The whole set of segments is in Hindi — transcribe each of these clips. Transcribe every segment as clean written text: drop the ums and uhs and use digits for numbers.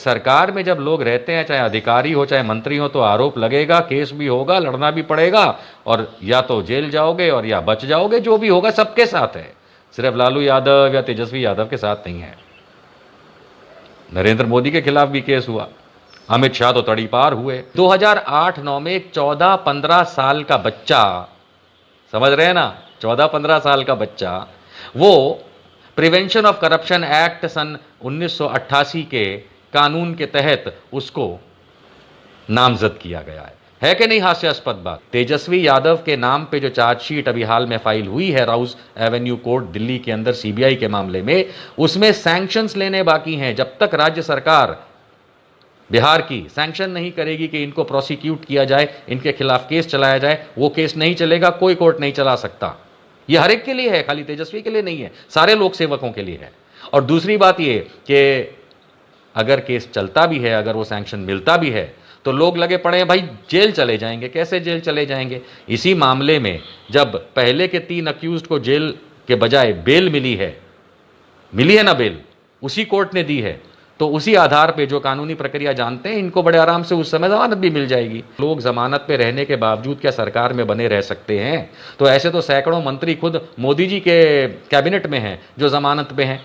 सरकार में जब लोग रहते हैं, चाहे अधिकारी हो चाहे मंत्री हो, तो आरोप लगेगा, केस भी होगा, लड़ना भी पड़ेगा, और या तो जेल जाओगे और या बच जाओगे। जो भी होगा सबके साथ है, सिर्फ लालू यादव या तेजस्वी यादव के साथ नहीं है। नरेंद्र मोदी के खिलाफ भी केस हुआ, अमित शाह तो तड़ीपार हुए। 2008-9 में एक 14-15 साल का बच्चा, समझ रहे हैं ना, 14-15 साल का बच्चा, वो प्रिवेंशन ऑफ करप्शन एक्ट सन 1988 के कानून के तहत उसको नामजद किया गया है कि नहीं? हास्यास्पद बात। तेजस्वी यादव के नाम पे जो चार्जशीट अभी हाल में फाइल हुई है राउज एवेन्यू कोर्ट दिल्ली के अंदर सीबीआई के मामले में, उसमें सैंक्शंस लेने बाकी हैं। जब तक राज्य सरकार बिहार की सैंक्शन नहीं करेगी कि इनको प्रोसिक्यूट किया जाए, इनके खिलाफ केस चलाया जाए, वो केस नहीं चलेगा। कोई कोर्ट नहीं चला सकता। ये हर एक के लिए है, खाली तेजस्वी के लिए नहीं है, सारे लोक सेवकों के लिए है। और दूसरी बात ये कि अगर केस चलता भी है, अगर वो सैंक्शन मिलता भी है, तो लोग लगे पड़े हैं भाई जेल चले जाएंगे। कैसे जेल चले जाएंगे? इसी मामले में जब पहले के 3 अक्यूज्ड को जेल के बजाय बेल मिली है ना, बेल उसी कोर्ट ने दी है, तो उसी आधार पे जो कानूनी प्रक्रिया जानते हैं, इनको बड़े आराम से उस समय जमानत भी मिल जाएगी। लोग जमानत पे रहने के बावजूद क्या सरकार में बने रह सकते हैं? तो ऐसे तो सैकड़ों मंत्री खुद मोदी जी के कैबिनेट में हैं जो जमानत पे हैं,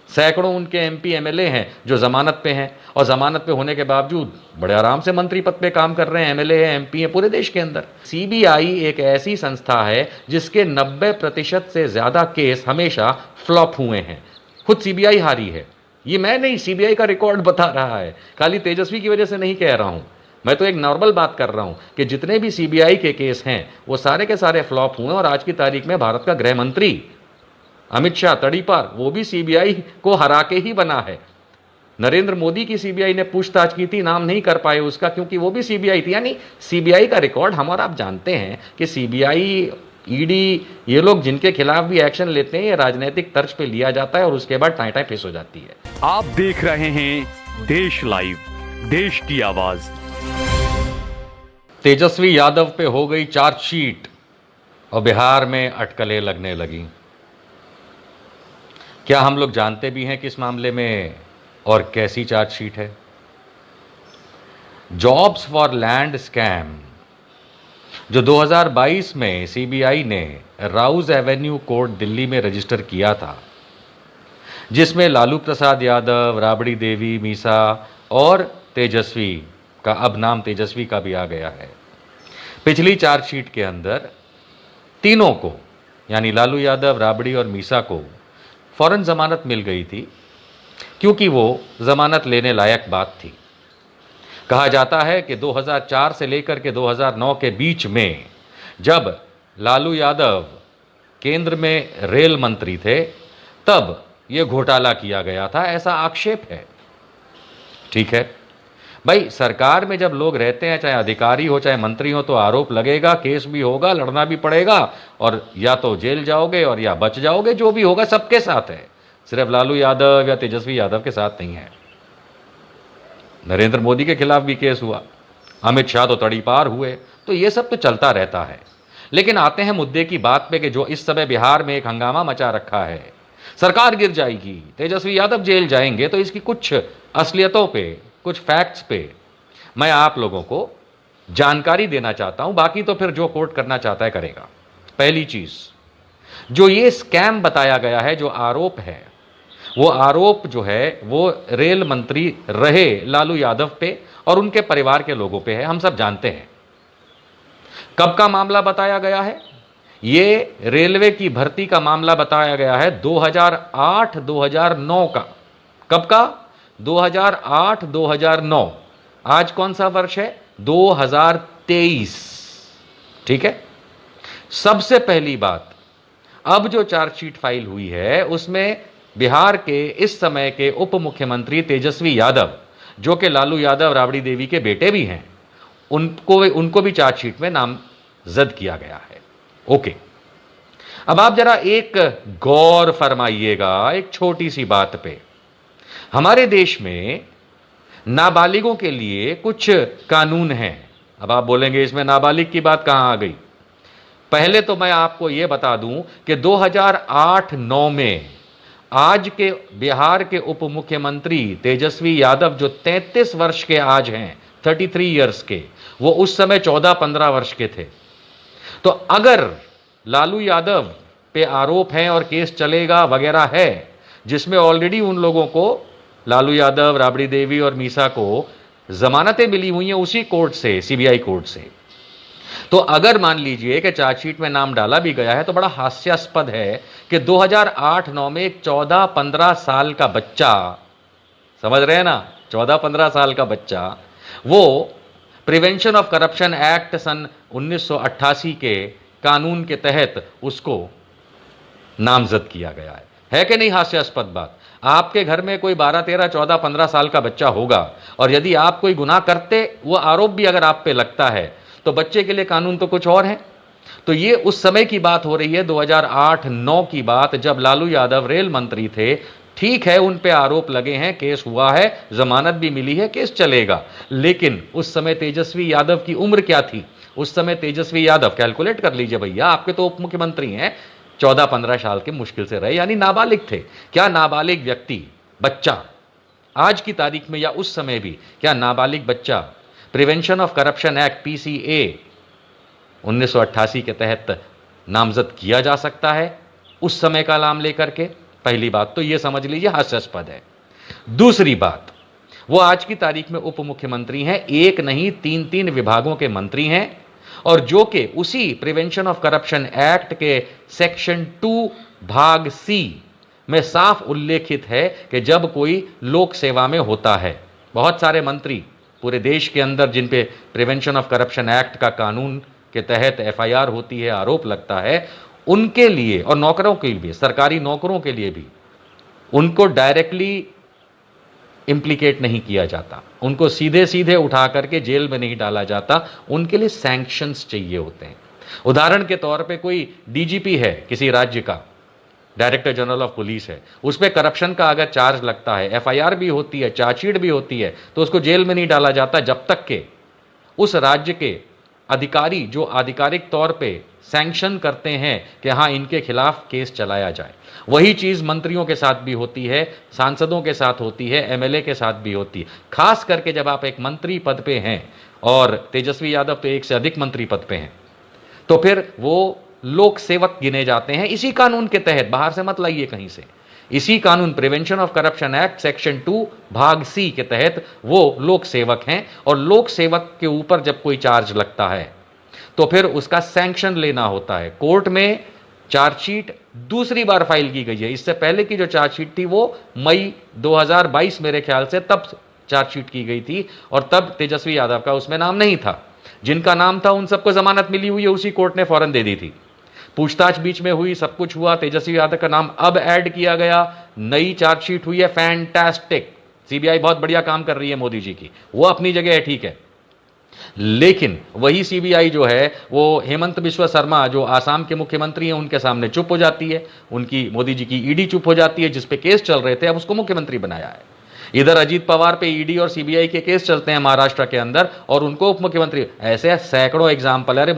सैकड़ों उनके एमपी एमएलए हैं जो जमानत पे हैं, और जमानत पे होने के बावजूद बड़े आराम से मंत्री पद पे काम कर रहे हैं, एमएलए हैं, एमपी हैं पूरे देश के अंदर। सीबीआई एक ऐसी संस्था है जिसके 90% से ज्यादा केस हमेशा फ्लॉप हुए हैं। खुद सीबीआई हारी है। ये मैं नहीं, सीबीआई का रिकॉर्ड बता रहा है, खाली तेजस्वी की वजह से नहीं कह रहा हूं। मैं तो एक नॉर्मल बात कर रहा हूं कि जितने भी सीबीआई के केस हैं वो सारे के सारे फ्लॉप हुए। और आज की तारीख में भारत का गृह मंत्री अमित शाह तड़ीपार, वो भी सीबीआई को हरा के ही बना है। नरेंद्र मोदी की सीबीआई ने पूछताछ की थी, नाम नहीं कर पाए उसका, क्योंकि वो भी सीबीआई थी। यानी सीबीआई का रिकॉर्ड हम और आप जानते हैं कि सीबीआई, ईडी, ये लोग जिनके खिलाफ भी एक्शन लेते हैं, ये राजनीतिक तर्ज पे लिया जाता है और उसके बाद टाई टाई फेस हो जाती है। आप देख रहे हैं देश लाइव, देश की आवाज। तेजस्वी यादव पे हो गई चार्जशीट और बिहार में अटकलें लगने लगी। क्या हम लोग जानते भी हैं किस मामले में और कैसी चार्जशीट है? जॉब्स फॉर लैंड स्कैम जो 2022 में सीबीआई ने राउज एवेन्यू कोर्ट दिल्ली में रजिस्टर किया था, जिसमें लालू प्रसाद यादव, राबड़ी देवी, मीसा और तेजस्वी का अब नाम तेजस्वी का भी आ गया है। पिछली चार्जशीट के अंदर तीनों को, यानी लालू यादव, राबड़ी और मीसा को फौरन जमानत मिल गई थी, क्योंकि वो जमानत लेने लायक बात थी। कहा जाता है कि 2004 से लेकर के 2009 के बीच में, जब लालू यादव केंद्र में रेल मंत्री थे, तब ये घोटाला किया गया था, ऐसा आक्षेप है। ठीक है भाई, सरकार में जब लोग रहते हैं, चाहे अधिकारी हो चाहे मंत्री हो, तो आरोप लगेगा, केस भी होगा, लड़ना भी पड़ेगा, और या तो जेल जाओगे और या बच जाओगे। जो भी होगा सबके साथ है, सिर्फ लालू यादव या तेजस्वी यादव के साथ नहीं है। नरेंद्र मोदी के खिलाफ भी केस हुआ, अमित शाह तो तड़ीपार हुए। तो ये सब तो चलता रहता है। लेकिन आते हैं मुद्दे की बात पे कि जो इस समय बिहार में एक हंगामा मचा रखा है, सरकार गिर जाएगी, तेजस्वी यादव जेल जाएंगे, तो इसकी कुछ असलियतों पे, कुछ फैक्ट्स पे मैं आप लोगों को जानकारी देना चाहता हूं। बाकी तो फिर जो कोर्ट करना चाहता है करेगा। पहली चीज, जो ये स्कैम बताया गया है, जो आरोप है, वो आरोप जो है वो रेल मंत्री रहे लालू यादव पे और उनके परिवार के लोगों पे है। हम सब जानते हैं कब का मामला बताया गया है। ये रेलवे की भर्ती का मामला बताया गया है 2008-2009 का। कब का? 2008-2009। आज कौन सा वर्ष है? 2023। ठीक है। सबसे पहली बात, अब जो चार्जशीट फाइल हुई है उसमें बिहार के इस समय के उप मुख्यमंत्री तेजस्वी यादव, जो कि लालू यादव, राबड़ी देवी के बेटे भी हैं, उनको भी चार्जशीट में नामजद किया गया है। ओके, अब आप जरा एक गौर फरमाइएगा एक छोटी सी बात पे। हमारे देश में नाबालिगों के लिए कुछ कानून हैं। अब आप बोलेंगे इसमें नाबालिग की बात कहां आ गई? पहले तो मैं आपको यह बता दूं कि 2008-9 में आज के बिहार के उप मुख्यमंत्री तेजस्वी यादव जो 33 वर्ष के आज हैं, 33 इयर्स के, वो उस समय 14-15 वर्ष के थे। तो अगर लालू यादव पे आरोप हैं और केस चलेगा वगैरह है, जिसमें ऑलरेडी उन लोगों को, लालू यादव, राबड़ी देवी और मीसा को जमानतें मिली हुई हैं उसी कोर्ट से, सीबीआई कोर्ट से, तो अगर मान लीजिए कि चार्जशीट में नाम डाला भी गया है तो बड़ा हास्यास्पद है कि 2008-9 में एक 14-15 साल का बच्चा, समझ रहे हैं ना, 14-15 साल का बच्चा, वो प्रिवेंशन ऑफ करप्शन एक्ट सन 1988 के कानून के तहत उसको नामजद किया गया है कि नहीं हास्यास्पद बात? आपके घर में कोई 12, 13, 14, 15 साल का बच्चा होगा और यदि आप कोई गुनाह करते, वो आरोप भी अगर आप पे लगता है, तो बच्चे के लिए कानून तो कुछ और है। तो ये उस समय की बात हो रही है, 2008-9 की बात, जब लालू यादव रेल मंत्री थे। ठीक है, उन पे आरोप लगे हैं, केस हुआ है, जमानत भी मिली है, केस चलेगा। लेकिन उस समय तेजस्वी यादव की उम्र क्या थी? उस समय तेजस्वी यादव, कैलकुलेट कर लीजिए भैया, आपके तो उप मुख्यमंत्री हैं, 14-15 साल के मुश्किल से रहे, यानी नाबालिग थे। क्या नाबालिग व्यक्ति, बच्चा, आज की तारीख में या उस समय भी, क्या नाबालिग बच्चा prevention of corruption act PCA 1988 के तहत नामजद किया जा सकता है उस समय का नाम लेकर के? पहली बात तो यह समझ लीजिए हास्यास्पद है। दूसरी बात, वो आज की तारीख में उप मुख्यमंत्री हैं, एक नहीं 3-3 विभागों के मंत्री हैं, और जो कि उसी प्रिवेंशन ऑफ करप्शन एक्ट के सेक्शन 2 भाग सी में साफ उल्लेखित है कि जब कोई लोक सेवा में होता है, बहुत सारे मंत्री पूरे देश के अंदर जिन पे प्रिवेंशन ऑफ करप्शन एक्ट का कानून के तहत एफआईआर होती है, आरोप लगता है, उनके लिए, और नौकरों के लिए, सरकारी नौकरों के लिए भी, उनको डायरेक्टली इंप्लीकेट नहीं किया जाता, उनको सीधे सीधे उठा करके जेल में नहीं डाला जाता, उनके लिए सैंक्शंस चाहिए होते हैं। उदाहरण के तौर पे कोई डीजीपी है किसी राज्य का, डायरेक्टर जनरल ऑफ पुलिस है, उस पर करप्शन का अगर चार्ज लगता है, एफआईआर भी होती है, चार्जशीट भी होती है, तो उसको जेल में नहीं डाला जाता जब तक के उस राज्य के अधिकारी जो आधिकारिक तौर पे सैंक्शन करते हैं कि हाँ इनके खिलाफ केस चलाया जाए। वही चीज मंत्रियों के साथ भी होती है, सांसदों के साथ होती है, एमएलए के साथ भी होती है। खास करके जब आप एक मंत्री पद पे हैं, और तेजस्वी यादव तो एक से अधिक मंत्री पद पे हैं, तो फिर वो लोक सेवक गिने जाते हैं इसी कानून के तहत। बाहर से मत लाइए कहीं से, इसी कानून prevention of corruption act section 2 भाग सी के तहत वो लोक सेवक हैं। और लोक सेवक के ऊपर जब कोई चार्ज लगता है तो फिर उसका सैंक्शन लेना होता है। कोर्ट में चार्जशीट दूसरी बार फाइल की गई है, इससे पहले की जो चार्जशीट थी वो मई 2022 मेरे ख्याल से तब चार्जशीट की गई थी, और तब तेजस्वी यादव का उसमें नाम नहीं था। जिनका नाम था उन सबको जमानत मिली हुई है, उसी कोर्ट ने फौरन दे दी थी। पूछताछ बीच में हुई, सब कुछ हुआ, तेजस्वी यादव का नाम अब ऐड किया गया, नई चार्जशीट हुई है। फैंटास्टिक, सीबीआई बहुत बढ़िया काम कर रही है मोदी जी की, वो अपनी जगह है, ठीक है। लेकिन वही सीबीआई जो है वो हेमंत बिश्वा शर्मा जो आसाम के मुख्यमंत्री हैं उनके सामने चुप हो जाती है, उनकी मोदी जी की ईडी चुप हो जाती है, जिस पे केस चल रहे थे, अब उसको मुख्यमंत्री बनाया है। इधर अजीत पवार पे ईडी और सीबीआई के केस चलते हैं महाराष्ट्र के अंदर, और उनको उप मुख्यमंत्री, ऐसे सैकड़ों एग्जाम्पल। अरे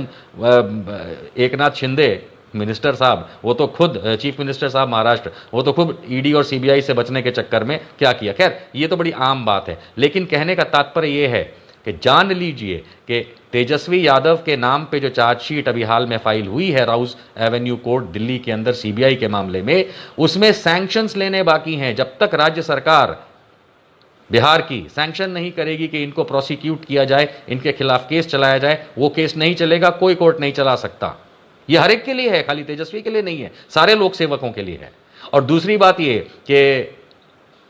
एकनाथ शिंदे मिनिस्टर साहब, वो तो खुद चीफ मिनिस्टर साहब महाराष्ट्र, वो तो खुद ईडी और सीबीआई से बचने के चक्कर में क्या किया। खैर ये तो बड़ी आम बात है, लेकिन कहने का तात्पर्य ये है कि जान लीजिए कि तेजस्वी यादव के नाम पे जो चार्जशीट अभी हाल में फाइल हुई है राउस एवेन्यू कोर्ट दिल्ली के अंदर सीबीआई के मामले में, उसमें सैंक्शंस लेने बाकी हैं। जब तक राज्य सरकार बिहार की सैंक्शन नहीं करेगी कि इनको प्रोसिक्यूट किया जाए, इनके खिलाफ केस चलाया जाए, वो केस नहीं चलेगा, कोई कोर्ट नहीं चला सकता। ये हर एक के लिए है, खाली तेजस्वी के लिए नहीं है, सारे लोक सेवकों के लिए है। और दूसरी बात ये कि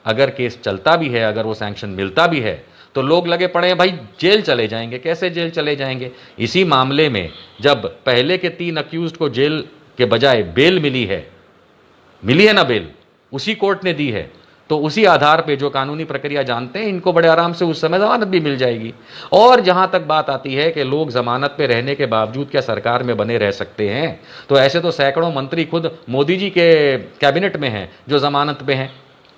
अगर केस चलता भी है, अगर वो सैंक्शन मिलता भी है, तो लोग लगे पड़े हैं भाई जेल चले जाएंगे। कैसे जेल चले जाएंगे? इसी मामले में जब पहले के 3 अक्यूज्ड को जेल के बजाय बेल मिली है ना, बेल उसी कोर्ट ने दी है, तो उसी आधार पे जो कानूनी प्रक्रिया जानते हैं, इनको बड़े आराम से उस समय जमानत भी मिल जाएगी। और जहां तक बात आती है कि लोग जमानत पे रहने के बावजूद क्या सरकार में बने रह सकते हैं, तो ऐसे तो सैकड़ों मंत्री खुद मोदी जी के कैबिनेट में हैं जो जमानत पे हैं,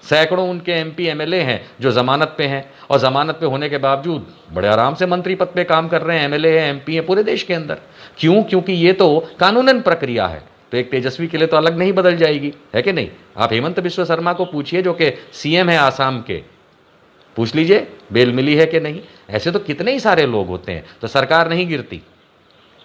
सैकड़ों उनके एमपी एमएलए हैं जो जमानत पे हैं, और जमानत पे होने के बावजूद बड़े आराम से मंत्री पद पे काम कर रहे हैं, एमएलए हैं, एमपी हैं पूरे देश के अंदर। क्यों? क्योंकि ये तो कानूनन प्रक्रिया है। तो एक तेजस्वी के लिए तो अलग नहीं बदल जाएगी, है कि नहीं? आप हेमंत बिश्व शर्मा को पूछिए जो कि सीएम है आसाम के, पूछ लीजिए बेल मिली है कि नहीं। ऐसे तो कितने ही सारे लोग होते हैं, तो सरकार नहीं गिरती।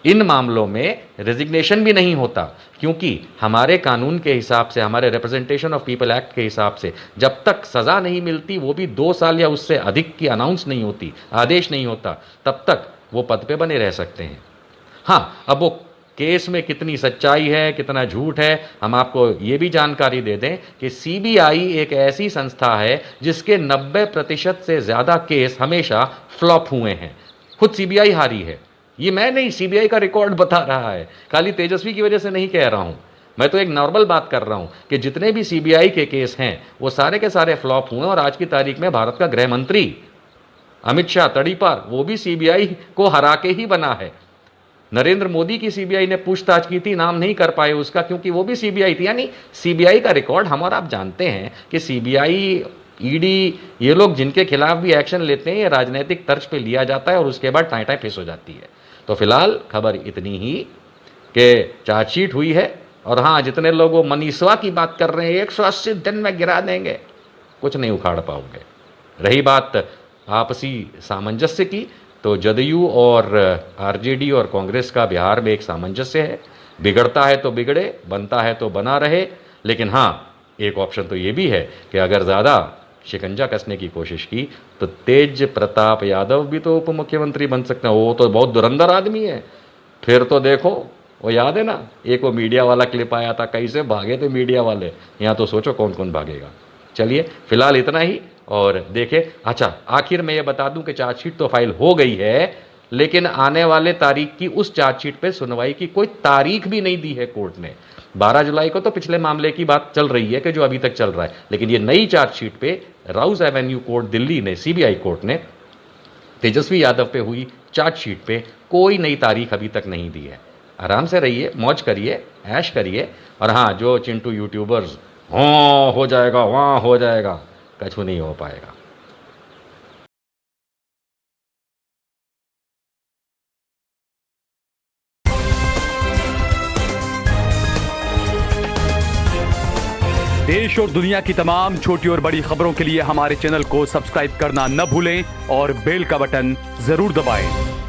इन मामलों में रेजिग्नेशन भी नहीं होता, क्योंकि हमारे कानून के हिसाब से, हमारे रिप्रेजेंटेशन ऑफ पीपल एक्ट के हिसाब से, जब तक सजा नहीं मिलती, वो भी 2 साल या उससे अधिक की अनाउंस नहीं होती, आदेश नहीं होता, तब तक वो पद पे बने रह सकते हैं। हाँ, अब वो केस में कितनी सच्चाई है, कितना झूठ है, हम आपको ये भी जानकारी दे दें कि सीबीआई एक ऐसी संस्था है जिसके 90% से ज़्यादा केस हमेशा फ्लॉप हुए हैं। खुद सीबीआई हारी है। ये मैं नहीं, सीबीआई का रिकॉर्ड बता रहा है। खाली तेजस्वी की वजह से नहीं कह रहा हूं, मैं तो एक नॉर्मल बात कर रहा हूं कि जितने भी सीबीआई के केस हैं वो सारे के सारे फ्लॉप हुए। और आज की तारीख में भारत का गृह मंत्री अमित शाह तड़ीपार, वो भी सीबीआई को हरा के ही बना है। नरेंद्र मोदी की सीबीआई ने पूछताछ की थी, नाम नहीं कर पाए उसका, क्योंकि वो भी सीबीआई थी। यानी सीबीआई का रिकॉर्ड, हम और आप जानते हैं कि सीबीआई, ईडी, ये लोग जिनके खिलाफ भी एक्शन लेते हैं, ये राजनीतिक तर्ज पे लिया जाता है और उसके बाद टाई टाई फिस हो जाती है। तो फिलहाल खबर इतनी ही कि चार्जशीट हुई है। और हाँ, जितने लोग वो मनीषवा की बात कर रहे हैं 180 दिन में गिरा देंगे, कुछ नहीं उखाड़ पाओगे। रही बात आपसी सामंजस्य की, तो जदयू और आरजेडी और कांग्रेस का बिहार में एक सामंजस्य है। बिगड़ता है तो बिगड़े, बनता है तो बना रहे। लेकिन हाँ, एक ऑप्शन तो ये भी है कि अगर ज़्यादा शिकंजा कसने की कोशिश की तो तेज प्रताप यादव भी तो उप मुख्यमंत्री बन सकते हैं। वो तो बहुत धुरंधर आदमी है। फिर तो देखो, वो याद है ना, एक वो मीडिया वाला क्लिप आया था, कैसे भागे थे मीडिया वाले। यहाँ तो सोचो कौन कौन भागेगा। चलिए फिलहाल इतना ही, और देखें। अच्छा, आखिर में ये बता दूं कि चार्जशीट तो फाइल हो गई है, लेकिन आने वाले तारीख की उस चार्जशीट पे सुनवाई की कोई तारीख भी नहीं दी है कोर्ट ने। 12 जुलाई को तो पिछले मामले की बात चल रही है कि जो अभी तक चल रहा है, लेकिन ये नई चार्जशीट पे राउज एवेन्यू कोर्ट दिल्ली ने, सीबीआई कोर्ट ने तेजस्वी यादव पे हुई चार्जशीट पे कोई नई तारीख अभी तक नहीं दी है। आराम से रहिए, मौज करिए, ऐश करिए। और हाँ, जो चिंटू यूट्यूबर्स हाँ हो जाएगा, वहाँ हो जाएगा, कछु नहीं हो पाएगा। देश और दुनिया की तमाम छोटी और बड़ी खबरों के लिए हमारे चैनल को सब्सक्राइब करना न भूलें और बेल का बटन जरूर दबाएं।